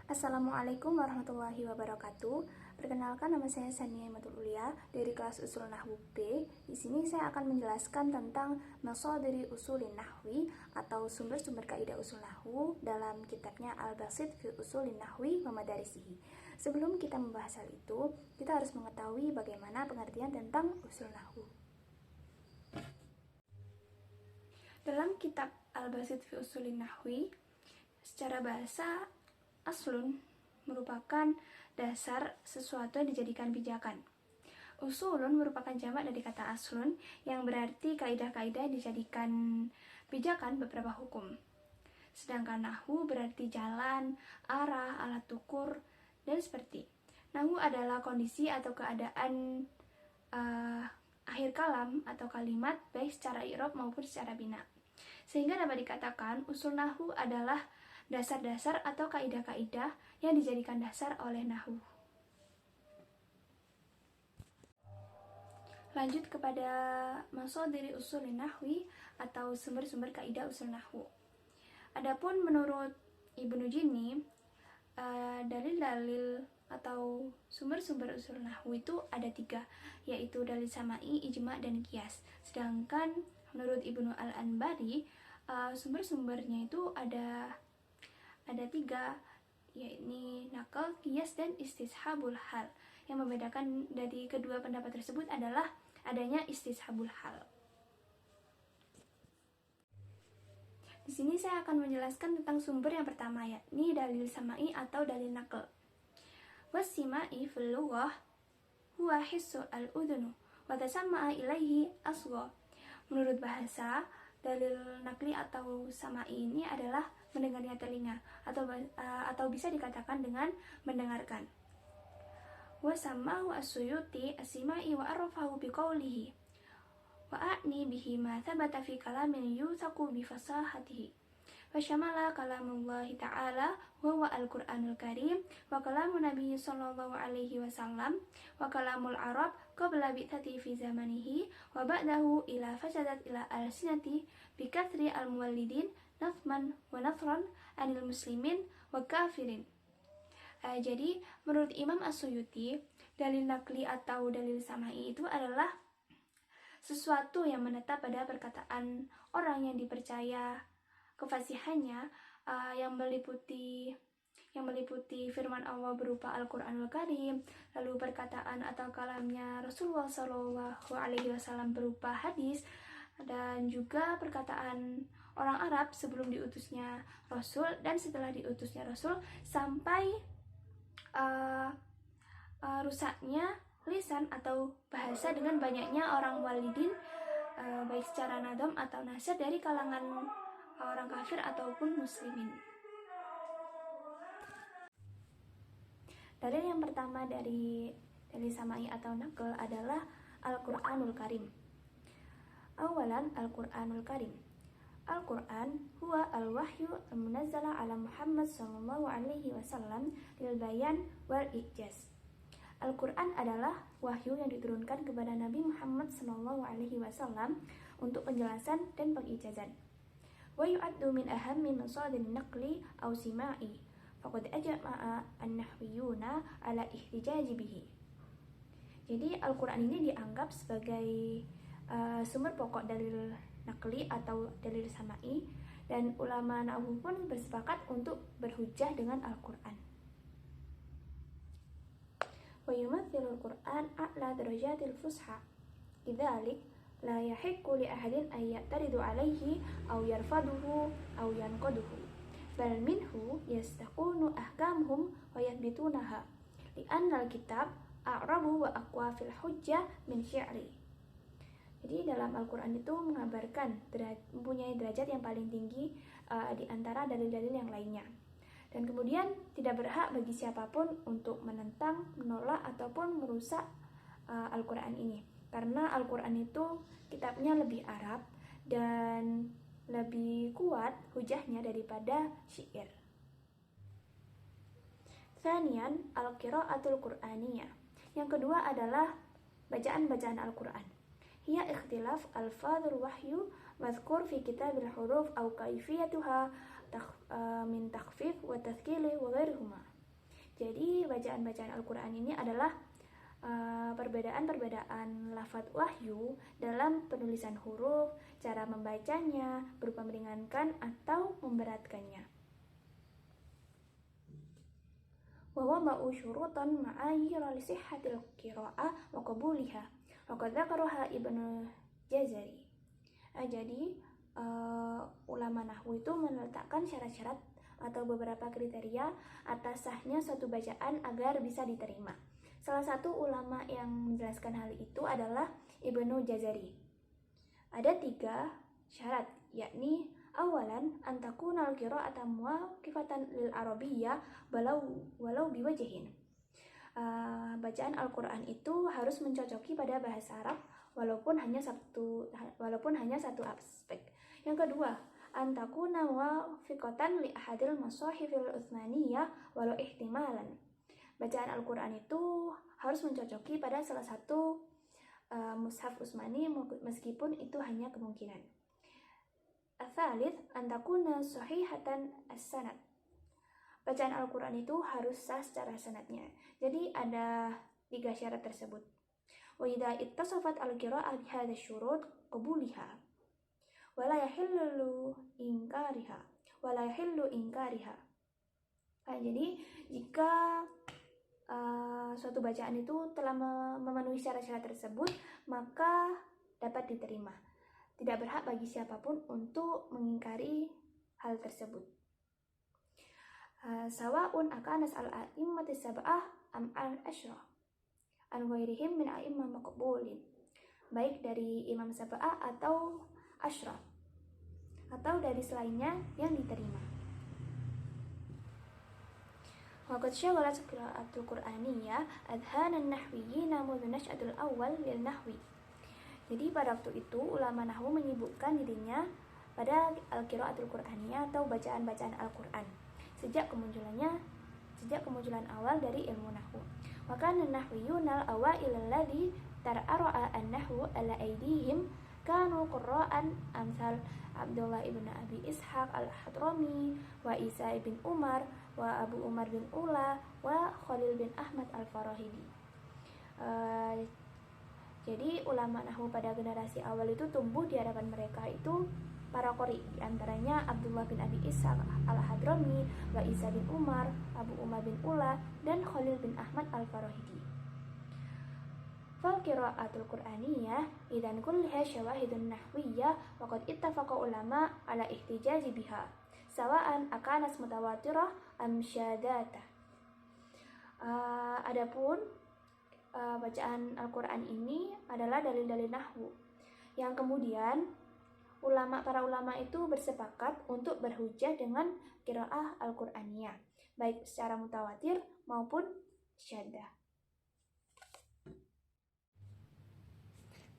Assalamualaikum warahmatullahi wabarakatuh. Perkenalkan, nama saya Sania Imatul Ulia dari kelas Usul Nahwu B. Di sini saya akan menjelaskan tentang Masādiri Ushūlin Nahwi atau sumber-sumber kaidah usul nahwu dalam kitabnya Al-Basit fi Ushūlin Nahwi wa Madarisihi. Sebelum kita membahas hal itu, kita harus mengetahui bagaimana pengertian tentang usul nahwu. Dalam kitab Al-Basit fi Ushūlin Nahwi, secara bahasa, aslun merupakan dasar sesuatu yang dijadikan pijakan. Usulun merupakan jamak dari kata aslun yang berarti kaidah-kaidah yang dijadikan pijakan beberapa hukum. Sedangkan nahwu berarti jalan, arah, alat ukur, dan seperti. Nahwu adalah kondisi atau keadaan akhir kalam atau kalimat baik secara i'rab maupun secara bina. Sehingga dapat dikatakan usul nahwu adalah dasar-dasar atau kaidah-kaidah yang dijadikan dasar oleh nahwu. Lanjut kepada Masādiri Ushūlin Nahwi atau sumber-sumber kaidah usul nahwu. Adapun menurut Ibnu Jinni, dalil-dalil atau sumber-sumber usul nahwu itu ada 3, yaitu dalil sama'i, ijma', dan qiyas. Sedangkan menurut Ibnu Al-Anbari, sumber-sumbernya itu ada 3, yakni nakal, qiyas, dan istishabul hal. Yang membedakan dari kedua pendapat tersebut adalah adanya istishabul hal. Di sini saya akan menjelaskan tentang sumber yang pertama, yakni dalil sama'i atau dalil nakal. Wasima'i fil lughah huwa hissu al-udhunu wa tasamma'a ilaihi asgha. Menurut bahasa, dalil nakli atau sama'i ini adalah mendengarnya telinga atau bisa dikatakan dengan mendengarkan. Wa sammahu as-Suyuti as-sima'i wa arrafahu biqaulihi wa a'ni bihi ma thabata fi kalamin yuthaku bi fasahatihi wa syamala kalamullahi ta'ala wa huwa al-Qur'anul Karim wa kalamun Nabi sallallahu alaihi wasallam wa kalamul Arab qabla bi'tsati fi zamanihi wa ba'dahu ila fasadat ila al-sinati bi kathri al-muwallidin nafman wa nafran anil muslimin wa kafirin. Jadi menurut Imam As-Suyuti, dalil nakli atau dalil sama'i itu adalah sesuatu yang menetap pada perkataan orang yang dipercaya kefasihannya, yang meliputi firman Allah berupa Al-Qur'anul Karim, lalu perkataan atau kalamnya Rasulullah Shallallahu Alaihi Wasallam berupa hadis, dan juga perkataan orang Arab sebelum diutusnya Rasul dan setelah diutusnya Rasul, sampai rusaknya lisan atau bahasa dengan banyaknya orang walidin, baik secara nadam atau nasr dari kalangan orang kafir ataupun muslimin. Dalil yang pertama dari dalil sama'i atau naql adalah Al-Qur'anul Karim. Awalan, Al-Qur'anul Karim. Al-Qur'an huwa al-wahyu al-munazzala ala Muhammad sallallahu alaihi wasallam lil bayan wal ijaz. Al-Qur'an adalah wahyu yang diturunkan kepada Nabi Muhammad sallallahu alaihi wasallam untuk penjelasan dan pengijazan. Wa yu'addu min ahammi masādirin naqli aw sima'i faqad ajma'a an-nahwiyuna ala ihtijaji bihi. Jadi Al-Qur'an ini dianggap sebagai sumber pokok dalil nakli atau dalil sama'i, dan ulama nahwu pun bersepakat untuk berhujjah dengan Al-Qur'an. Wa yumathilul Qur'an a'la darajatil fusha. Lidzalik la yahiqqu li ahadin ay ya'taridu alaihi aw yarfaduhu aw yanqaduhu bal minhu yastaqunu ahkamuhum wa yathbitunaha li'anna al-kitab a'rabu wa aqwa fil hujjah min syi'ri. Jadi dalam Al-Quran itu mengabarkan mempunyai derajat yang paling tinggi di antara dalil-dalil yang lainnya. Dan kemudian tidak berhak bagi siapapun untuk menentang, menolak, ataupun merusak Al-Quran ini. Karena Al-Quran itu kitabnya lebih Arab dan lebih kuat hujahnya daripada syair. Tsaniyan, Al-Qira'atul Qur'aniyah. Yang kedua adalah bacaan-bacaan Al-Quran. Hiya ikhtilaf alfadhul wahyu madhkur fi kitabil huruf au kaifiyatuha min takhfif wa tathkili wa ghairuhuma. Jadi bacaan-bacaan Al-Quran ini adalah perbedaan-perbedaan lafadz wahyu dalam penulisan huruf, cara membacanya, berupa meringankan atau memberatkannya. Wa wada'u syurutan ma'ayyira li sihhatil qira'ah wa qabuliha. Wa qad dzakaraha Ibnu Jazari. Jadi ulama nahwu itu meletakkan syarat-syarat atau beberapa kriteria atas sahnya suatu bacaan agar bisa diterima. Salah satu ulama yang menjelaskan hal itu adalah Ibnu Jazari. Ada 3 syarat, yakni awalan antakuna al-qira'ata muwaffiqatan lil arabiyyah walau biwajhin. Bacaan Al-Quran itu harus mencocoki pada bahasa Arab walaupun hanya satu aspek. Yang kedua, antakuna muwaffiqatan li ahadil masahifil utsmaniyah walau ihtimalan. Bacaan Al-Quran itu harus mencocoki pada salah satu mushaf Utsmani meskipun itu hanya kemungkinan. Ats-tsalits antakuna sahihatan as-sanad. Bacaan Al-Quran itu harus sah secara sanadnya. Jadi ada 3 syarat tersebut. Wa idza ittasafat al-qira'ah bi hadha syurut qabuliha wa la yahillu inkariha. Jadi jika suatu bacaan itu telah memenuhi syarat-syarat tersebut, maka dapat diterima. Tidak berhak bagi siapapun untuk mengingkari hal tersebut. Sawa'un akanas al-a'immati sab'ah am al-asyrah an ghairihim min a'immah maqbulin. Baik dari imam sab'ah atau asyrah atau dari selainnya yang diterima. Waqad syaghalat qira'atul Qur'aniyah adhanan nahwiyyin mundu nash'atul awal lil nahwi. Jadi pada waktu itu ulama nahwu menyibukkan dirinya pada al-qira'atul Qur'aniyah atau bacaan-bacaan Al-Qur'an sejak kemunculan awal dari ilmu nahwu. Wa kana an-nahwiyyuna al-awail alladhi tar'ara'a an-nahwu ala aydihim kanu qurra'an amsal Abdullah ibn Abi Ishaq al-Hadrami wa Isa ibn Umar wa Abu Umar bin Ula wa Khalil bin Ahmad al-Farahidi. Jadi ulama nahwu pada generasi awal itu tumbuh di hadapan mereka itu para qori, di antaranya Abdullah bin Abi Ishaq al-Hadrami wa Isa bin Umar, Abu Umar bin Ula dan Khalil bin Ahmad al-Farahidi. Fal qira'atul Qur'aniyah idzan kulliha syawahidun nahwiyyah wa qad ittafaqa ulama ala ihtijaji biha sawa'an akanas mutawatirah am syadzatah. Adapun bacaan Al-Qur'an ini adalah dalil-dalil nahwu yang kemudian para ulama itu bersepakat untuk berhujjah dengan qiraah Al-Qur'aniyah baik secara mutawatir maupun syadzah.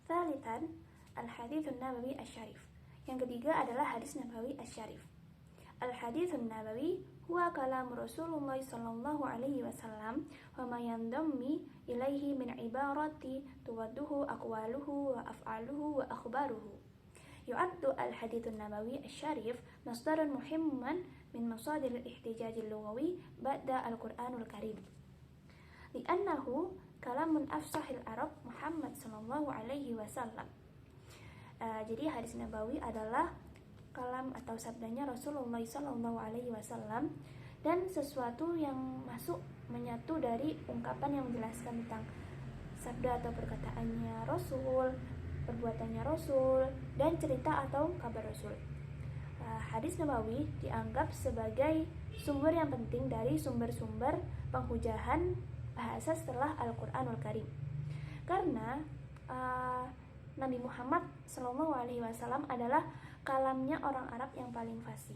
Tsalitan al-haditsun nabawi asy-syarif. Yang ketiga adalah hadis nabawi asy-syarif. Al-haditsun nabawi huwa kalam Rasulullah sallallahu alaihi wasallam wa ma yandammi ilaihi min ibarati tuwadduhu aqwaluhu wa af'aluhu wa akhbaruhu. Yu'addu al-haditsun nabawi asy-syarif masdaran muhimman min masadir al-ihtijaj al-lughawi ba'da al-Qur'anul Karim. Li'annahu kalamun afsahil Arab Muhammad sallallahu alaihi wasallam. Jadi hadis nabawi adalah kalam atau sabdanya Rasulullah sallallahu alaihi wasallam dan sesuatu yang menyatu dari ungkapan yang menjelaskan tentang sabda atau perkataannya Rasul, perbuatannya Rasul, dan cerita atau kabar Rasul. Hadis nabawi dianggap sebagai sumber yang penting dari sumber-sumber penghujahan bahasa setelah Al-Quranul Karim, karena Nabi Muhammad SAW adalah kalamnya orang Arab yang paling fasih.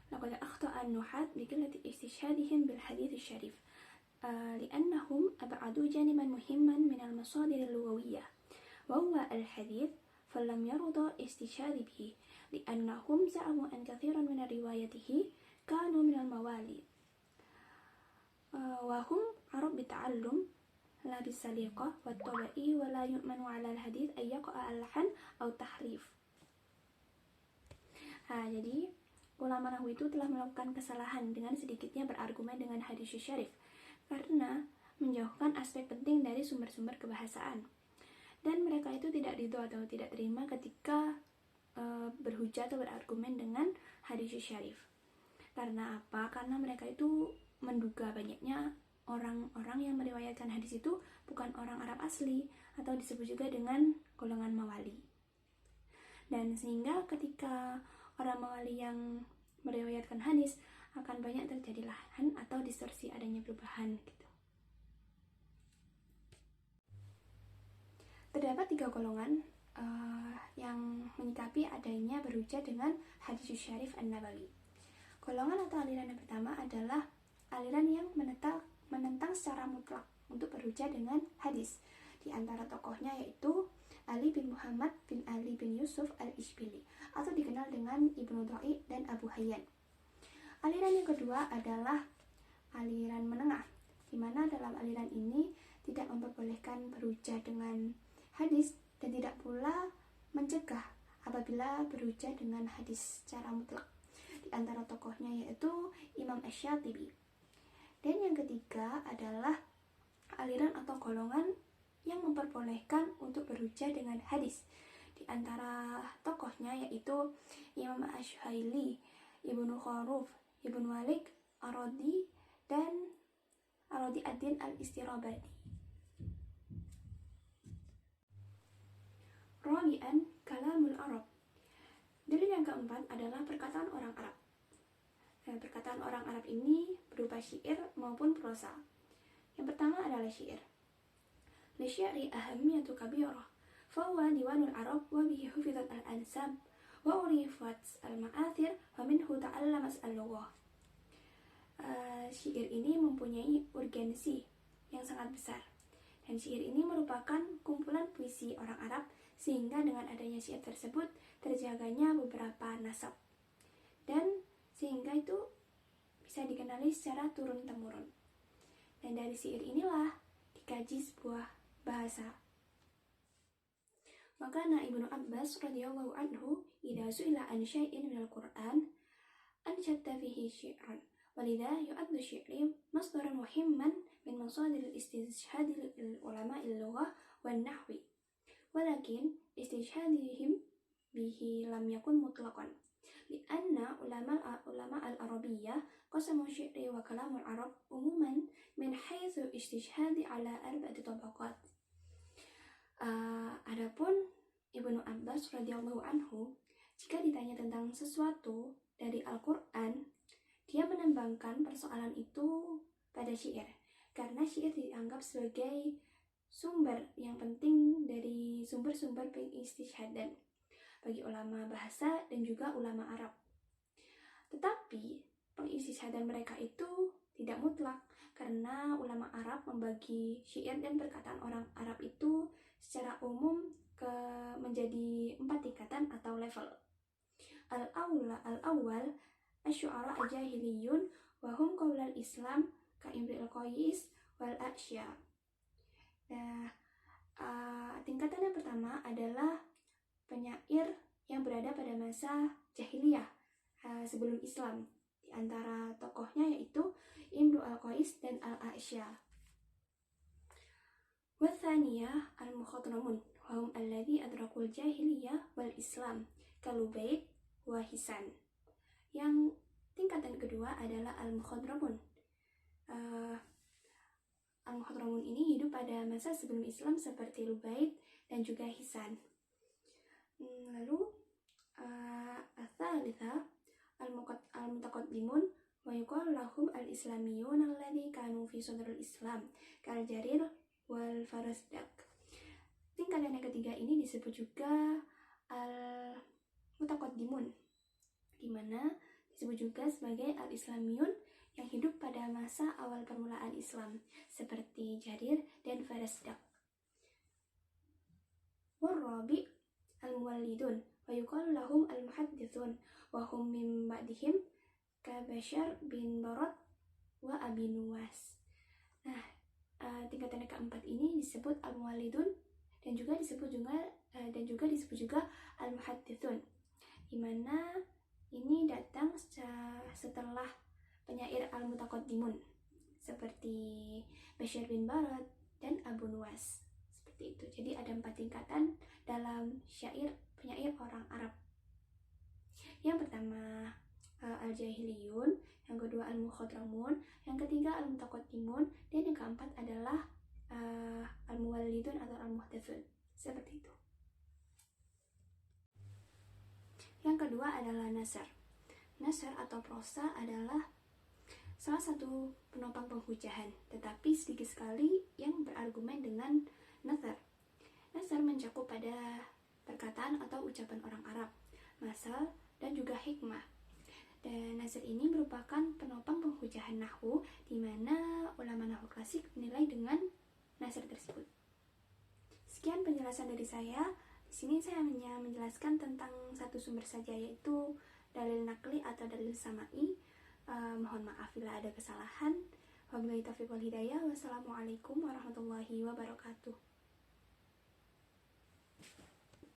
Laqad akhta'a an-nuhat bi qillati istishhadihim bil hadits asy-syarif li'annahum ab'adu janiban muhimman min al-masadir al-lughawiyyah wa huwa al-hadits falam yarda istishhad bihi li'annahum za'amu an katsiran min riwayatihi kanu min al-mawalid wahum Arab bita'allum la bisaliqah wa tabai wa la yu'manu 'ala al-hadits ay yaqa'a al-lahan aw tahrif. Jadi ulama nahwu itu telah melakukan kesalahan dengan sedikitnya berargumen dengan hadis syarif karena menjauhkan aspek penting dari sumber-sumber kebahasaan. Dan mereka itu tidak ridho atau tidak terima ketika berhujah atau berargumen dengan hadis syarif. Karena apa? Karena mereka itu menduga banyaknya orang-orang yang meriwayatkan hadis itu bukan orang Arab asli atau disebut juga dengan golongan mawali. Dan sehingga ketika orang mawali yang meriwayatkan hadis akan banyak terjadi lahan atau distorsi, adanya perubahan gitu. Terdapat 3 golongan yang menyikapi adanya berhujah dengan hadis syarif an-nabawi. Golongan atau aliran yang pertama adalah aliran yang menentang secara mutlak untuk berhujah dengan hadis. Di antara tokohnya yaitu Ali bin Muhammad bin Ali bin Yusuf al-Ishbili atau dikenal dengan Ibnu Dha'i dan Abu Hayyan. Aliran yang kedua adalah aliran menengah, di mana dalam aliran ini tidak memperbolehkan berhujah dengan hadis dan tidak pula mencegah apabila berhujah dengan hadis secara mutlak. Di antara tokohnya yaitu Imam Asy-Syatibi. Dan yang ketiga adalah aliran atau golongan yang memperbolehkan untuk berhujah dengan hadis. Di antara tokohnya yaitu Imam Ash-Shaili, Ibnu Kharuf, Ibnu Malik, Ar-Radi, dan Ar-Radi ad-Din al-Istirabadi. Rabi'an, kalamul Arab. Dalil yang keempat adalah perkataan orang Arab. Perkataan orang Arab ini berupa syair maupun prosa. Yang pertama adalah syair. Lisyairi ahamiyatu kabirah, fahuwa diwanul Arab wa bihi hufizat al-ansab wa urifat al-ma'athir wa minhu ta'allamas al-lughah. Syair ini mempunyai urgensi yang sangat besar. Dan syair ini merupakan kumpulan puisi orang Arab, sehingga dengan adanya syair tersebut terjaganya beberapa nasab. Dan sehingga itu bisa dikenali secara turun-temurun. Dan dari syair inilah dikaji sebuah bahasa. Maka Ibnu Abbas radhiyallahu anhu idza su'ila an syai'in minal Qur'an anshatta fihi syi'ran walidha yu'addu syi'ri masdaran muhimman min masadir al-istishhad lil ulama al-lughah wan nahwi. Walakin istishhadihim bihi lam yakun mutlaqan lianna ulama al-arabiyyah qasamu syi'ri wa kalamul arab umuman min haitsu istishhadi ala arba'ati tabaqat. Adapun Ibnu Abbas radhiyallahu anhu, jika ditanya tentang sesuatu dari Al-Qur'an, dia menembangkan persoalan itu pada syair karena syair dianggap sebagai sumber yang penting dari sumber-sumber pengistishhadan bagi ulama bahasa dan juga ulama Arab. Tetapi pengistishhadan mereka itu tidak mutlak karena ulama Arab membagi syair dan perkataan orang Arab itu secara umum menjadi 4 tingkatan atau level. Al-awwal asy-syu'ara al-jahiliyun wa hum qaulal Islam ka Imrul Qais wal Aksya. Nah, tingkatan yang pertama adalah penyair yang berada pada masa jahiliyah sebelum Islam. Di antara tokohnya yaitu Imru al-Qais dan al-Aksya. Wa tsaniyah al-mukhadramun wa hum alladzi adrakul jahiliyah wal Islam kalubayt wa Hisan. Yang tingkatan kedua adalah al-mukhadramun. Al-Muhadramun ini hidup pada masa sebelum Islam seperti Lubaid dan juga Hisan. Lalu al-thalitha al-mutaqaddimun wa yuqalu lahum al-islamiyun alladhi kanu fi sadril Islam kal Jarir wal Farasdak. Tingkatan yang ketiga ini disebut juga al-mutaqaddimun, di mana disebut juga sebagai al-islamiyun yang hidup pada masa awal permulaan Islam seperti Jarir dan Farasdak. Warabi al-muwallidun wa yuqalu lahum al-muhaddithun wa hum min ba'dihim ka Bashar bin Barat wa Abi Nuwas. Nah, tingkatan yang keempat ini disebut al-muwallidun dan juga disebut juga al-muhaddithun, di mana ini datang setelah penyair al-mutaqaddimun seperti Bashir bin Barat dan Abu Nuwas. Seperti itu. Jadi ada 4 tingkatan dalam penyair orang Arab. Yang pertama al-jahiliyun, yang kedua al-mukhadramun, yang ketiga al-mutaqaddimun, dan yang keempat adalah al-muwallidun atau al-muhdatsun. Seperti itu. Yang kedua adalah nasr. Nasr atau prosa adalah salah satu penopang penghujahan, tetapi sedikit sekali yang berargumen dengan nasr. Nasr mencakup pada perkataan atau ucapan orang Arab, masal, dan juga hikmah. Dan nasr ini merupakan penopang penghujahan nahwu, di mana ulama nahwu klasik menilai dengan nasr tersebut. Sekian penjelasan dari saya. Di sini saya hanya menjelaskan tentang satu sumber saja, yaitu dalil nakli atau dalil sama'i. Mohon maaf bila ada kesalahan. Wabillahi taufiq wal hidayah. Wassalamualaikum warahmatullahi wabarakatuh.